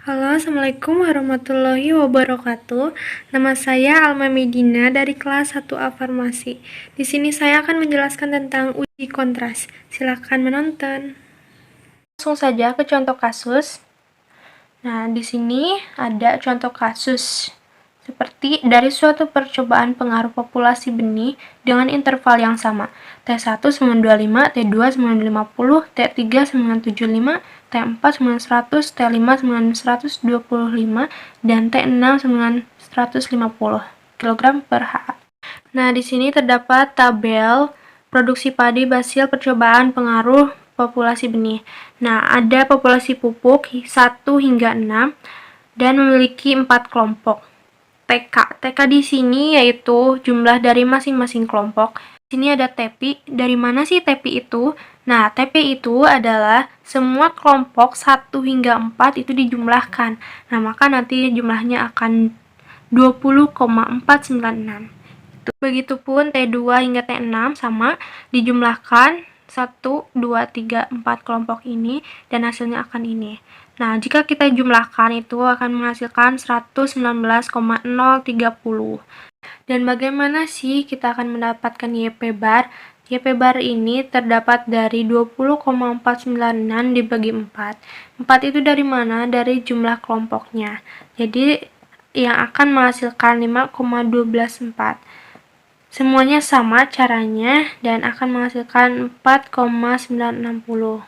Halo, Assalamualaikum warahmatullahi wabarakatuh. Nama saya Alma Medina dari kelas 1A Farmasi. Di sini saya akan menjelaskan tentang uji kontras. Silakan menonton. Langsung saja ke contoh kasus. Nah, di sini ada contoh kasus. Seperti dari suatu percobaan pengaruh populasi benih dengan interval yang sama. T1 925, T2 950, T3 975, T4 9100, T5 9125, dan T6 9150 kg per ha. Nah, di sini terdapat tabel produksi padi hasil percobaan pengaruh populasi benih. Nah, ada populasi pupuk 1 hingga 6 dan memiliki 4 kelompok. TK di sini yaitu jumlah dari masing-masing kelompok. Di sini ada TPI. Dari mana sih TPI itu? Nah, TPI itu adalah semua kelompok 1 hingga 4 itu dijumlahkan. Nah, maka nanti jumlahnya akan 20,496. Begitupun T2 hingga T6 sama dijumlahkan 1, 2, 3, 4 kelompok ini dan hasilnya akan ini. Nah, jika kita jumlahkan itu akan menghasilkan 119,030. Dan bagaimana sih kita akan mendapatkan YP bar? YP bar ini terdapat dari 20,496 dibagi 4. 4 itu dari mana? Dari jumlah kelompoknya. Jadi yang akan menghasilkan 5,124. Semuanya sama caranya dan akan menghasilkan 4,960.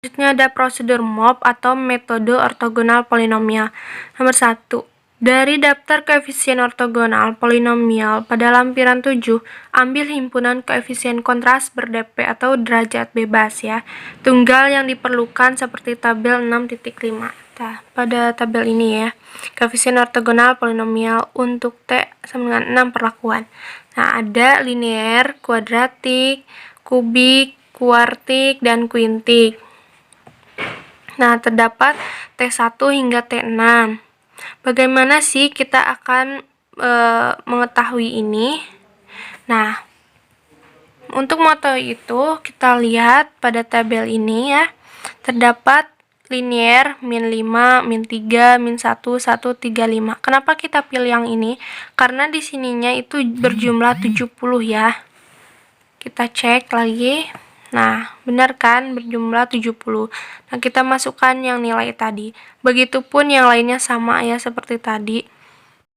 Selanjutnya ada prosedur MOP atau metode ortogonal polinomial. Nomor 1. Dari daftar koefisien ortogonal polinomial pada lampiran 7, ambil himpunan koefisien kontras ber-dp atau derajat bebas ya. Tunggal yang diperlukan seperti tabel 6.5. Nah, pada tabel ini ya, koefisien ortogonal polinomial untuk T sama dengan 6 perlakuan. Nah, ada linear, kuadratik, kubik, kuartik, dan kuintik. Nah, terdapat T1 hingga T6. Bagaimana sih kita akan mengetahui ini? Nah, untuk mengetahui itu, kita lihat pada tabel ini ya. Terdapat linear, min 5, min 3, min 1, 1, 3, 5. Kenapa kita pilih yang ini? Karena di sininya itu berjumlah 70 ya. Kita cek lagi. Nah, benar kan berjumlah 70. Nah, kita masukkan yang nilai tadi. Begitupun yang lainnya sama ya seperti tadi.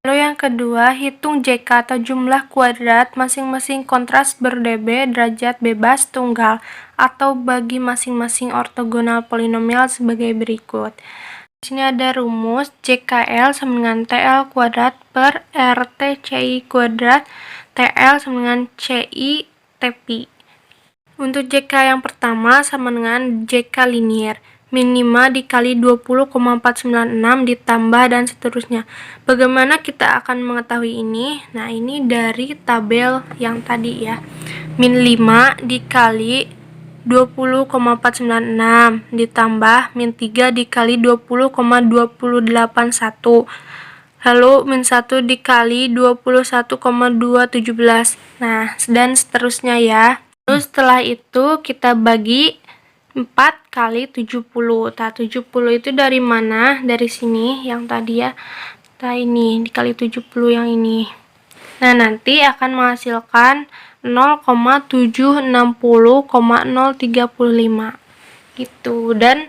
Lalu yang kedua, hitung JK atau jumlah kuadrat masing-masing kontras ber-db derajat bebas tunggal atau bagi masing-masing ortogonal polinomial sebagai berikut. Di sini ada rumus JKL sama dengan TL kuadrat per RT CI kuadrat TL sama dengan CI TPI. Untuk JK yang pertama sama dengan JK linear, min 5 dikali 20,496 ditambah dan seterusnya. Bagaimana kita akan mengetahui ini? Nah, ini dari tabel yang tadi ya. Min 5 dikali 20,496 ditambah min 3 dikali 20,281. Lalu min 1 dikali 21,217. Nah, dan seterusnya ya. Lalu setelah itu kita bagi 4 kali 70. Nah, 70 itu dari mana? Dari sini yang tadi ya. Nah, ini dikali 70 yang ini. Nah, nanti akan menghasilkan 0,760,035 gitu. Dan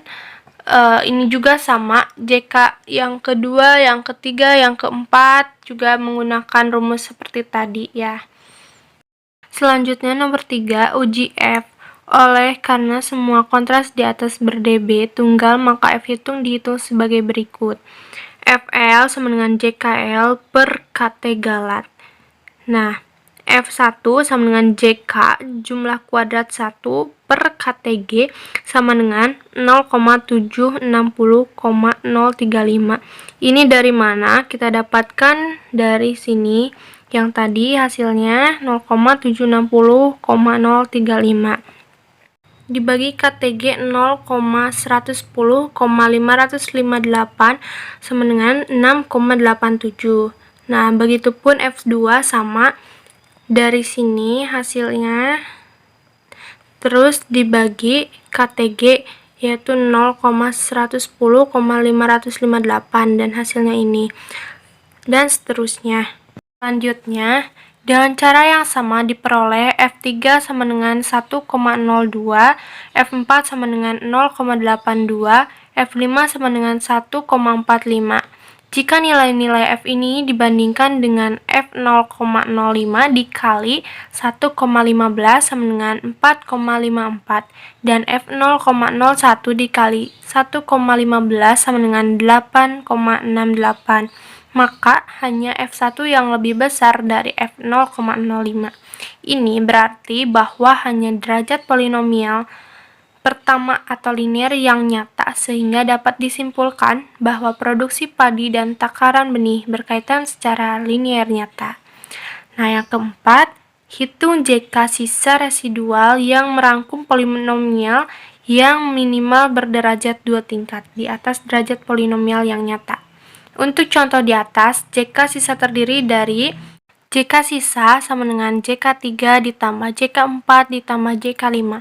ini juga sama, JK yang kedua, yang ketiga, yang keempat juga menggunakan rumus seperti tadi ya. Selanjutnya nomor 3, uji F. Oleh karena semua kontras di atas ber-db tunggal, maka F dihitung sebagai berikut. FL sama dengan JKL per KT galat. Nah, F1 sama dengan JK jumlah kuadrat 1 per KTG sama dengan 0,760,035. Ini dari mana? Kita dapatkan dari sini. Yang tadi hasilnya 0,760,035 dibagi KTG 0,110,558 sama dengan 6,87. Nah, begitupun F2 sama dari sini hasilnya terus dibagi KTG yaitu 0,110,558 dan hasilnya ini. Dan seterusnya. Selanjutnya, dengan cara yang sama diperoleh F3 sama dengan 1,02, F4 sama dengan 0,82, F5 sama dengan 1,45. Jika nilai-nilai F ini dibandingkan dengan F0,05 dikali 1,15 sama dengan 4,54 dan F0,01 dikali 1,15 sama dengan 8,68. Maka hanya F1 yang lebih besar dari F0,05. Ini berarti bahwa hanya derajat polinomial pertama atau linear yang nyata, sehingga dapat disimpulkan bahwa produksi padi dan takaran benih berkaitan secara linear nyata. Nah, yang keempat, hitung JK sisa residual yang merangkum polinomial yang minimal berderajat 2 tingkat di atas derajat polinomial yang nyata. Untuk contoh di atas, JK sisa terdiri dari JK sisa sama dengan JK3 ditambah JK4 ditambah JK5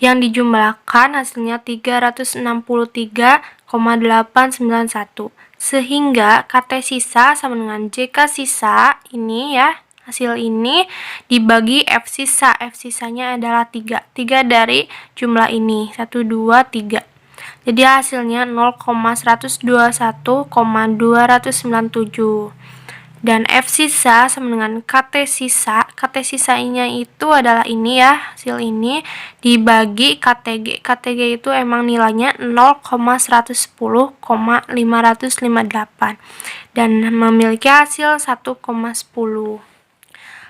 yang dijumlahkan hasilnya 363,891, sehingga KT sisa sama dengan JK sisa ini ya, hasil ini dibagi F sisa. F sisanya adalah 3 dari jumlah ini, 1, 2, 3. Jadi hasilnya 0,121,297. Dan F sisa sama dengan KT sisa. KT sisanya itu adalah ini ya, hasil ini dibagi KTG. KTG itu emang nilainya 0,110,558 dan memiliki hasil 1,10.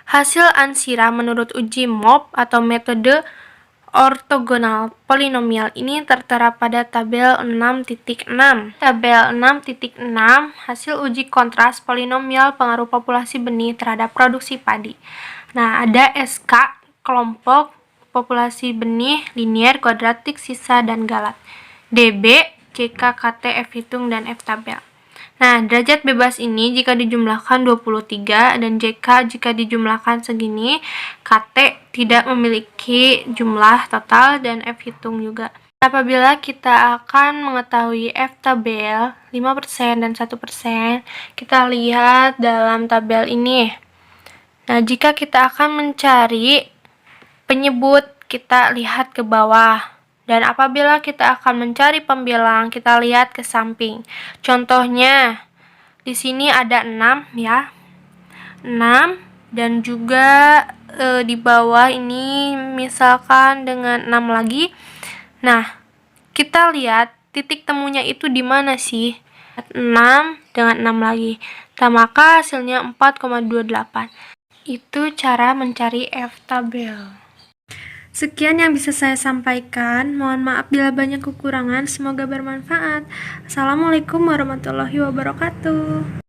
Hasil ansira menurut uji MOP atau metode ortogonal polinomial ini tertera pada tabel 6.6. Tabel 6.6 hasil uji kontras polinomial pengaruh populasi benih terhadap produksi padi. Nah, ada SK kelompok populasi benih linear, kuadratik, sisa, dan galat. DB, JK, KT, F hitung, dan F tabel. Nah, derajat bebas ini jika dijumlahkan 23 dan JK jika dijumlahkan segini, KT tidak memiliki jumlah total dan F hitung juga. Apabila kita akan mengetahui F tabel 5% dan 1%, kita lihat dalam tabel ini. Nah, jika kita akan mencari penyebut, kita lihat ke bawah. Dan apabila kita akan mencari pembilang, kita lihat ke samping. Contohnya, di sini ada 6 ya. 6 dan juga di bawah ini misalkan dengan 6 lagi. Nah, kita lihat titik temunya itu di mana sih? 6 dengan 6 lagi. Maka hasilnya 4,28. Itu cara mencari F tabel. Sekian yang bisa saya sampaikan. Mohon maaf bila banyak kekurangan. Semoga bermanfaat. Assalamualaikum warahmatullahi wabarakatuh.